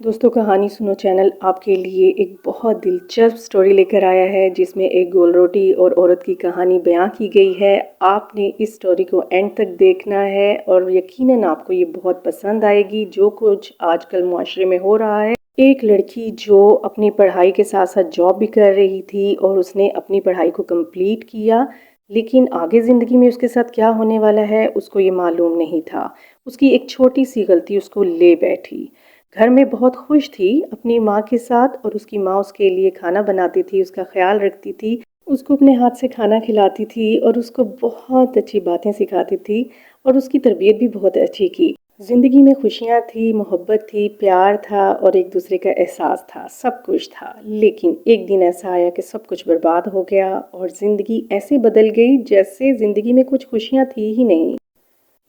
दोस्तों कहानी सुनो चैनल आपके लिए एक बहुत दिलचस्प स्टोरी लेकर आया है जिसमें एक गोल रोटी और औरत की कहानी बयां की गई है। आपने इस स्टोरी को एंड तक देखना है और यकीनन आपको ये बहुत पसंद आएगी। जो कुछ आजकल मुआशरे में हो रहा है, एक लड़की जो अपनी पढ़ाई के साथ साथ जॉब भी कर रही थी और उसने अपनी पढ़ाई को कंप्लीट किया, लेकिन आगे ज़िंदगी में उसके साथ क्या होने वाला है उसको ये मालूम नहीं था। उसकी एक छोटी सी गलती उसको ले बैठी। घर में बहुत खुश थी अपनी माँ के साथ और उसकी माँ उसके लिए खाना बनाती थी, उसका ख्याल रखती थी, उसको अपने हाथ से खाना खिलाती थी और उसको बहुत अच्छी बातें सिखाती थी और उसकी तरबियत भी बहुत अच्छी की। ज़िंदगी में खुशियाँ थी, मोहब्बत थी, प्यार था और एक दूसरे का एहसास था, सब कुछ था। लेकिन एक दिन ऐसा आया कि सब कुछ बर्बाद हो गया और ज़िंदगी ऐसे बदल गई जैसे ज़िंदगी में कुछ खुशियाँ थी ही नहीं।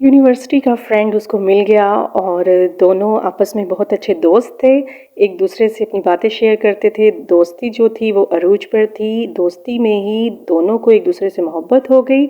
यूनिवर्सिटी का फ्रेंड उसको मिल गया और दोनों आपस में बहुत अच्छे दोस्त थे, एक दूसरे से अपनी बातें शेयर करते थे। दोस्ती जो थी वो अरूज पर थी, दोस्ती में ही दोनों को एक दूसरे से मोहब्बत हो गई।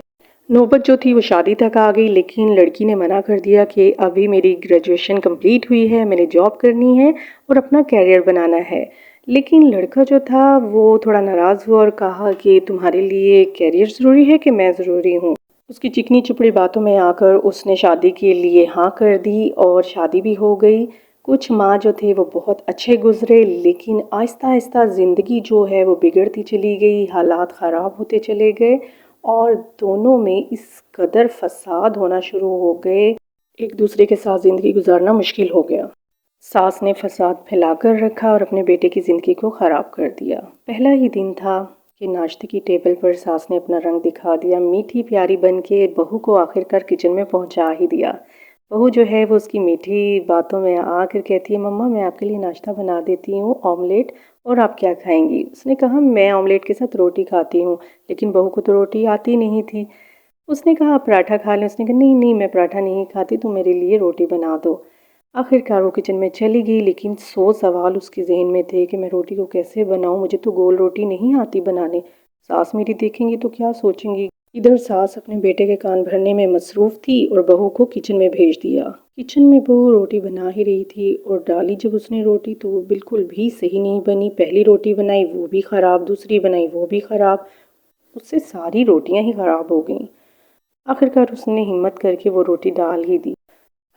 नौबत जो थी वो शादी तक आ गई, लेकिन लड़की ने मना कर दिया कि अभी मेरी ग्रेजुएशन कंप्लीट हुई है, मैंने जॉब करनी है और अपना कैरियर बनाना है। लेकिन लड़का जो था वो थोड़ा नाराज़ हुआ और कहा कि तुम्हारे लिए कैरियर ज़रूरी है कि मैं ज़रूरी हूँ। उसकी चिकनी चुपड़ी बातों में आकर उसने शादी के लिए हाँ कर दी और शादी भी हो गई। कुछ माह जो थे वो बहुत अच्छे गुजरे, लेकिन आहिस्ता आहिस्ता ज़िंदगी जो है वो बिगड़ती चली गई, हालात ख़राब होते चले गए और दोनों में इस कदर फसाद होना शुरू हो गए, एक दूसरे के साथ ज़िंदगी गुजारना मुश्किल हो गया। सास ने फसाद फैलाकर रखा और अपने बेटे की ज़िंदगी को ख़राब कर दिया। पहला ही दिन था कि नाश्ते की टेबल पर सास ने अपना रंग दिखा दिया। मीठी प्यारी बन के बहू को आखिरकार किचन में पहुंचा ही दिया। बहू जो है वो उसकी मीठी बातों में आकर कहती है, मम्मा मैं आपके लिए नाश्ता बना देती हूँ, ऑमलेट, और आप क्या खाएंगी। उसने कहा मैं ऑमलेट के साथ रोटी खाती हूँ, लेकिन बहू को तो रोटी आती नहीं थी। उसने कहा आप पराठा खा लें। उसने कहा नहीं नहीं, मैं पराठा नहीं खाती, तुम मेरे लिए रोटी बना दो। आखिरकार वो किचन में चली गई, लेकिन 100 सवाल उसके जहन में थे कि मैं रोटी को कैसे बनाऊं, मुझे तो गोल रोटी नहीं आती बनाने। सास मेरी देखेंगी तो क्या सोचेंगी। इधर सास अपने बेटे के कान भरने में मसरूफ़ थी और बहू को किचन में भेज दिया। किचन में बहू रोटी बना ही रही थी और डाली जब उसने रोटी तो वो बिल्कुल भी सही नहीं बनी। पहली रोटी बनाई वो भी ख़राब, दूसरी बनाई वो भी ख़राब, उससे सारी रोटियां ही ख़राब हो गईं। आखिरकार उसने हिम्मत करके वो रोटी डाल ही दी।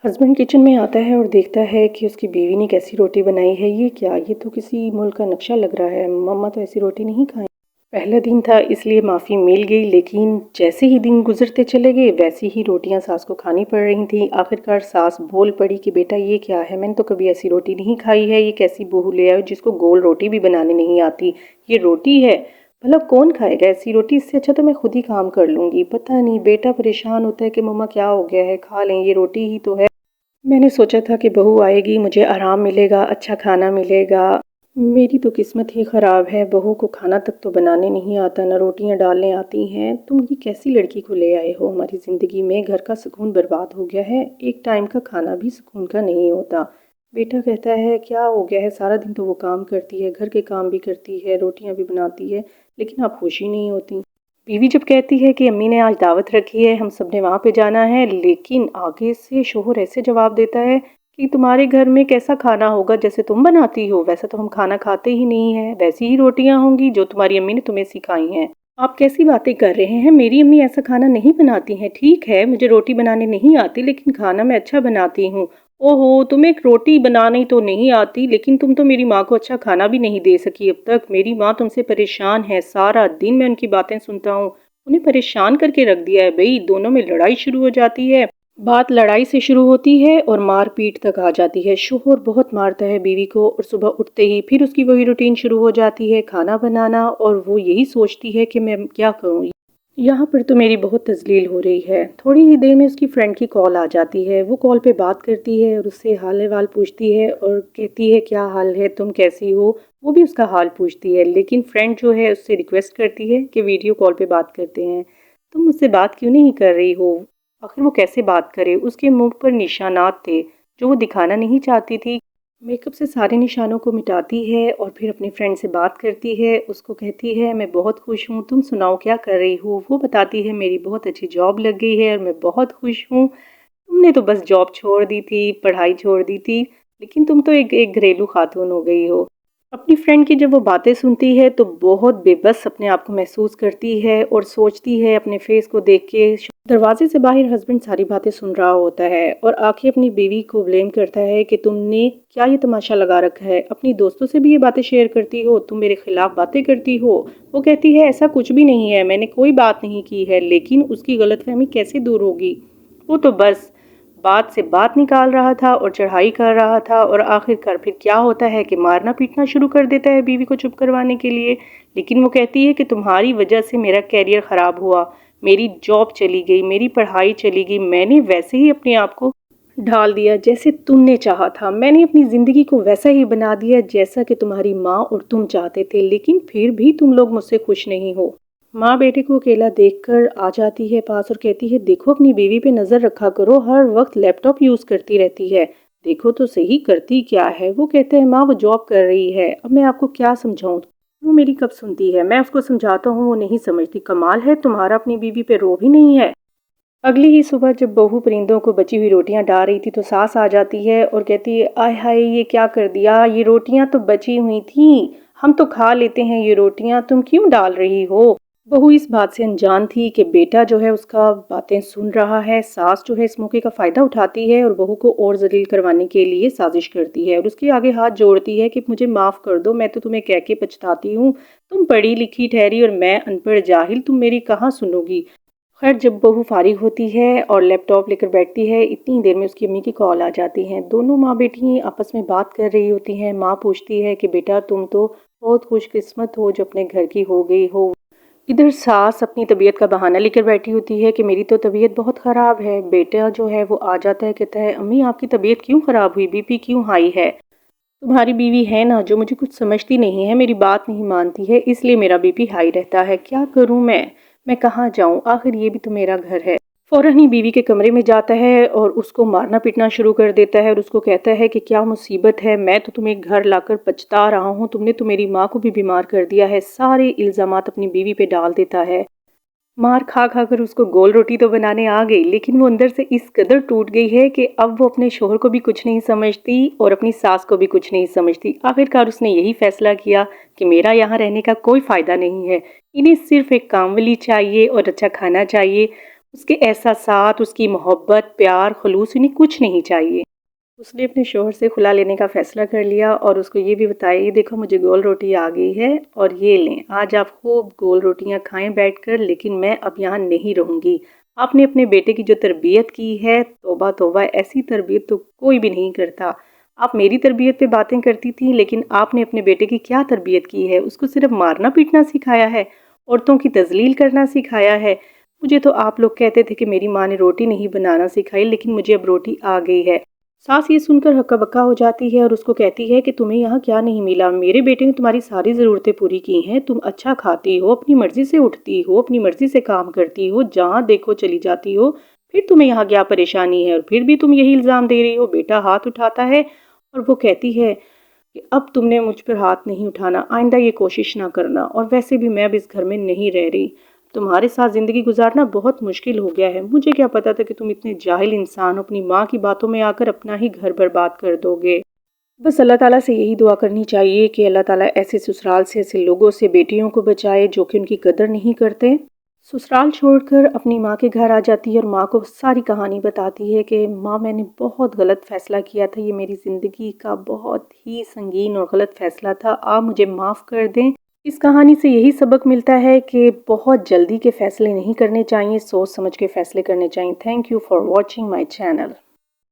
हस्बैंड किचन में आता है और देखता है कि उसकी बीवी ने कैसी रोटी बनाई है। ये क्या, ये तो किसी मुल्क का नक्शा लग रहा है, मम्मा तो ऐसी रोटी नहीं खाएं। पहला दिन था इसलिए माफ़ी मिल गई, लेकिन जैसे ही दिन गुजरते चले गए वैसी ही रोटियां सास को खानी पड़ रही थी। आखिरकार सास बोल पड़ी कि बेटा ये क्या है, मैंने तो कभी ऐसी रोटी नहीं खाई है, ये कैसी बहू ले आए जिसको गोल रोटी भी बनाने नहीं आती। ये रोटी है, भला कौन खाएगा ऐसी रोटी, इससे अच्छा तो मैं खुद ही काम कर लूँगी। पता नहीं बेटा परेशान होता है कि मम्मा क्या हो गया है, खा लें, ये रोटी ही तो है। मैंने सोचा था कि बहू आएगी, मुझे आराम मिलेगा, अच्छा खाना मिलेगा। मेरी तो किस्मत ही ख़राब है, बहू को खाना तक तो बनाने नहीं आता, ना रोटियां डालने आती हैं। तुम ये कैसी लड़की को ले आए हो हमारी ज़िंदगी में, घर का सुकून बर्बाद हो गया है, एक टाइम का खाना भी सुकून का नहीं होता। बेटा कहता है क्या हो गया है, सारा दिन तो वो काम करती है, घर के काम भी करती है, रोटियां भी बनाती है, लेकिन आप खुश ही नहीं होती। बीवी जब कहती है कि अम्मी ने आज दावत रखी है, हम सब ने वहाँ पे जाना है, लेकिन आगे से शोहर ऐसे जवाब देता है कि तुम्हारे घर में कैसा खाना होगा जैसे तुम बनाती हो, वैसा तो हम खाना खाते ही नहीं है, वैसी ही रोटियां होंगी जो तुम्हारी अम्मी ने तुम्हें सिखाई हैं। आप कैसी बातें कर रहे हैं, मेरी अम्मी ऐसा खाना नहीं बनाती हैं। ठीक है मुझे रोटी बनाने नहीं आती, लेकिन खाना मैं अच्छा बनाती हूँ। ओहो तुम्हें एक रोटी बनानी तो नहीं आती, लेकिन तुम तो मेरी माँ को अच्छा खाना भी नहीं दे सकी अब तक। मेरी माँ तुमसे परेशान है, सारा दिन मैं उनकी बातें सुनता हूँ, उन्हें परेशान करके रख दिया है। भाई दोनों में लड़ाई शुरू हो जाती है, बात लड़ाई से शुरू होती है और मार पीट तक आ जाती है। शोहर बहुत मारता है बीवी को और सुबह उठते ही फिर उसकी वही रूटीन शुरू हो जाती है, खाना बनाना, और वो यही सोचती है कि मैं क्या करूँ, यहाँ पर तो मेरी बहुत तजलील हो रही है। थोड़ी ही देर में उसकी फ्रेंड की कॉल आ जाती है, वो कॉल पे बात करती है और उससे हाल अहवाल पूछती है और कहती है क्या हाल है, तुम कैसी हो। वो भी उसका हाल पूछती है, लेकिन फ्रेंड जो है उससे रिक्वेस्ट करती है कि वीडियो कॉल पे बात करते हैं, तुम मुझसे बात क्यों नहीं कर रही हो। आखिर वो कैसे बात करे, उसके मुंह पर निशानात थे जो वो दिखाना नहीं चाहती थी। मेकअप से सारे निशानों को मिटाती है और फिर अपनी फ्रेंड से बात करती है, उसको कहती है मैं बहुत खुश हूँ, तुम सुनाओ क्या कर रही हो। वो बताती है मेरी बहुत अच्छी जॉब लग गई है और मैं बहुत खुश हूँ, तुमने तो बस जॉब छोड़ दी थी, पढ़ाई छोड़ दी थी, लेकिन तुम तो एक घरेलू खातून हो गई हो। अपनी फ्रेंड की जब वो बातें सुनती है तो बहुत बेबस अपने आप को महसूस करती है और सोचती है अपने फेस को देख के। दरवाजे से बाहर हस्बैंड सारी बातें सुन रहा होता है और आके अपनी बीवी को ब्लेम करता है कि तुमने क्या ये तमाशा लगा रखा है, अपनी दोस्तों से भी ये बातें शेयर करती हो, तुम मेरे खिलाफ बातें करती हो। वो कहती है ऐसा कुछ भी नहीं है, मैंने कोई बात नहीं की है, लेकिन उसकी गलतफहमी कैसे दूर होगी। वो तो बस बात से बात निकाल रहा था और चढ़ाई कर रहा था, और आखिरकार फिर क्या होता है कि मारना पीटना शुरू कर देता है बीवी को चुप करवाने के लिए। लेकिन वो कहती है कि तुम्हारी वजह से मेरा कैरियर ख़राब हुआ, मेरी जॉब चली गई, मेरी पढ़ाई चली गई, मैंने वैसे ही अपने आप को ढाल दिया जैसे तुमने चाहा था, मैंने अपनी ज़िंदगी को वैसा ही बना दिया जैसा कि तुम्हारी माँ और तुम चाहते थे, लेकिन फिर भी तुम लोग मुझसे खुश नहीं हो। माँ बेटे को अकेला देखकर आ जाती है पास और कहती है देखो अपनी बीवी पे नज़र रखा करो, हर वक्त लैपटॉप यूज़ करती रहती है, देखो तो सही करती क्या है। वो कहते हैं माँ वो जॉब कर रही है, अब मैं आपको क्या समझाऊँ, वो मेरी कब सुनती है, मैं उसको समझाता हूँ वो नहीं समझती, कमाल है तुम्हारा, अपनी बीवी पे रो भी नहीं है। अगली ही सुबह जब बहू परिंदों को बची हुई रोटियां डाल रही थी तो सास आ जाती है और कहती है आय हाय ये क्या कर दिया, ये रोटियां तो बची हुई थी, हम तो खा लेते हैं ये रोटियां, तुम क्यों डाल रही हो। बहू इस बात से अनजान थी कि बेटा जो है उसका बातें सुन रहा है। सास जो है इस मौके का फ़ायदा उठाती है और बहू को और जलील करवाने के लिए साजिश करती है और उसके आगे हाथ जोड़ती है कि मुझे माफ़ कर दो, मैं तो तुम्हें कह के पछताती हूँ, तुम पढ़ी लिखी ठहरी और मैं अनपढ़ जाहिल, तुम मेरी कहाँ सुनोगी। खैर जब बहू फारिग होती है और लैपटॉप लेकर बैठती है, इतनी देर में उसकी अम्मी की कॉल आ जाती है। दोनों माँ बेटी आपस में बात कर रही होती हैं। माँ पूछती है कि बेटा तुम तो बहुत खुशकिस्मत हो जो अपने घर की हो गई हो। इधर सास अपनी तबीयत का बहाना लेकर बैठी होती है कि मेरी तो तबीयत बहुत ख़राब है। बेटा जो है वो आ जाता है, कहता है अम्मी आपकी तबीयत क्यों ख़राब हुई, बीपी क्यों हाई है। तुम्हारी बीवी है ना जो मुझे कुछ समझती नहीं है, मेरी बात नहीं मानती है, इसलिए मेरा बीपी हाई रहता है, क्या करूं मैं कहाँ जाऊं, आखिर ये भी तो मेरा घर है। फौरन ही बीवी के कमरे में जाता है और उसको मारना पीटना शुरू कर देता है और उसको कहता है कि क्या मुसीबत है, मैं तो तुम्हें घर लाकर पछता रहा हूँ, तुमने तो मेरी माँ को भी बीमार कर दिया है। सारे इल्ज़ामात अपनी बीवी पे डाल देता है। मार खा खा कर उसको गोल रोटी तो बनाने आ गई, लेकिन वो अंदर से इस कदर टूट गई है कि अब वो अपने शोहर को भी कुछ नहीं समझती और अपनी सास को भी कुछ नहीं समझती। आखिरकार उसने यही फैसला किया कि मेरा यहाँ रहने का कोई फ़ायदा नहीं है, इन्हें सिर्फ एक कामवाली चाहिए और अच्छा खाना चाहिए, उसके एहसासात, उसकी मोहब्बत, प्यार, खलूस इन्हें कुछ नहीं चाहिए। उसने अपने शौहर से खुला लेने का फ़ैसला कर लिया और उसको ये भी बताया ये देखो मुझे गोल रोटी आ गई है और ये लें, आज आप खूब गोल रोटियां खाएं बैठकर, लेकिन मैं अब यहाँ नहीं रहूँगी। आपने अपने बेटे की जो तरबियत की है, तौबा तौबा, ऐसी तरबियत तो कोई भी नहीं करता। आप मेरी तरबियत पे बातें करती थी, लेकिन आपने अपने बेटे की क्या तरबियत की है, उसको सिर्फ मारना पीटना सिखाया है, औरतों की तजलील करना सिखाया है। मुझे तो आप लोग कहते थे कि मेरी माँ ने रोटी नहीं बनाना सिखाई, लेकिन मुझे अब रोटी आ गई है। सास ये सुनकर हक्का बक्का हो जाती है और उसको कहती है कि तुम्हें यहाँ क्या नहीं मिला, मेरे बेटे ने तुम्हारी सारी ज़रूरतें पूरी की हैं, तुम अच्छा खाती हो, अपनी मर्ज़ी से उठती हो, अपनी मर्ज़ी से काम करती हो, जहाँ देखो चली जाती हो, फिर तुम्हें यहाँ क्या परेशानी है, और फिर भी तुम यही इल्ज़ाम दे रही हो। बेटा हाथ उठाता है और वो कहती है कि अब तुमने मुझ पर हाथ नहीं उठाना, आइंदा ये कोशिश ना करना, और वैसे भी मैं अब इस घर में नहीं रह रही, तुम्हारे साथ ज़िंदगी गुजारना बहुत मुश्किल हो गया है, मुझे क्या पता था कि तुम इतने जाहिल इंसान हो, अपनी माँ की बातों में आकर अपना ही घर बर्बाद कर दोगे। बस अल्लाह ताला से यही दुआ करनी चाहिए कि अल्लाह ताला ऐसे ससुराल से, ऐसे लोगों से बेटियों को बचाए जो कि उनकी कदर नहीं करते। ससुराल छोड़कर अपनी माँ के घर आ जाती है और माँ को सारी कहानी बताती है कि माँ मैंने बहुत गलत फ़ैसला किया था, ये मेरी ज़िंदगी का बहुत ही संगीन और गलत फ़ैसला था, आप मुझे माफ़ कर दें। इस कहानी से यही सबक मिलता है कि बहुत जल्दी के फ़ैसले नहीं करने चाहिए, सोच समझ के फ़ैसले करने चाहिए। Thank you for watching my channel.